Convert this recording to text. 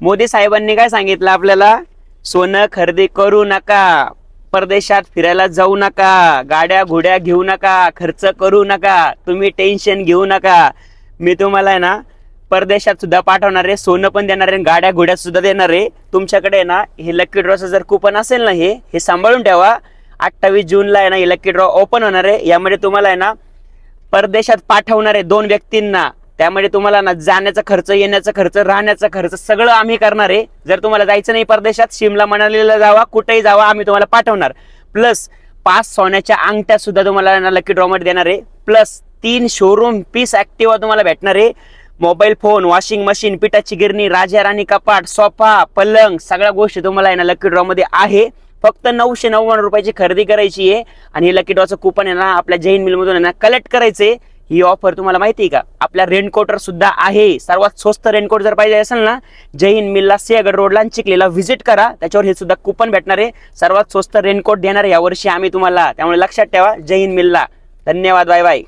मोदी साहेबांनी काय सांगितलं आपल्याला? सोनं खरेदी करू नका, परदेशात फिरायला जाऊ नका, गाड्या घोड्या घेऊ नका, खर्च करू नका, तुम्ही टेन्शन घेऊ नका. मी तुम्हाला आहे ना परदेशात सुद्धा पाठवणार आहे, सोनं पण देणार आहे, गाड्या घोड्यात सुद्धा देणार आहे. तुमच्याकडे आहे ना हे लकी ड्रॉचं जर कुपन असेल ना, हे सांभाळून ठेवा. 28 जूनला आहे ना हे लकी ड्रॉ ओपन होणार आहे. यामध्ये तुम्हाला आहे ना परदेशात पाठवणार आहे 2 व्यक्तींना. त्यामध्ये तुम्हाला ना जाण्याचा खर्च, येण्याचा खर्च, राहण्याचा खर्च सगळं आम्ही करणार आहे. जर तुम्हाला जायचं नाही परदेशात, शिमला मनालीला जावा, कुठेही जावा, आम्ही तुम्हाला पाठवणार. प्लस 5 सोन्याच्या अंगठ्या सुद्धा तुम्हाला ना लकी ड्रॉ मध्ये देणार आहे. प्लस 3 शोरूम पीस ऍक्टिवा तुम्हाला भेटणार आहे. मोबाईल फोन, वॉशिंग मशीन, पिठाची गिरणी, राजा राणी कपाट, सोफा, पलंग सगळ्या गोष्टी तुम्हाला आहे ना लकी ड्रॉ मध्ये आहे. फक्त 999 रुपयाची खरेदी करायची आहे आणि हे लकी ड्रॉचं कुपन आहे ना आपल्या जैन मिल मधून आहे ना कलेक्ट करायचे. ही ऑफर तुम्हाला माहिती आहे का? आपल्या रेनकोटवर सुद्धा आहे. सर्वात स्वस्त रेनकोट जर पाहिजे असेल ना, जैन मिलला सिंहगड रोडला चिखलीला व्हिजिट करा. त्याच्यावर हे सुद्धा कुपन भेटणार आहे. सर्वात स्वस्त रेनकोट देणार आहे यावर्षी आम्ही तुम्हाला. त्यामुळे लक्षात ठेवा, जैन मिलला. धन्यवाद, बाय बाय.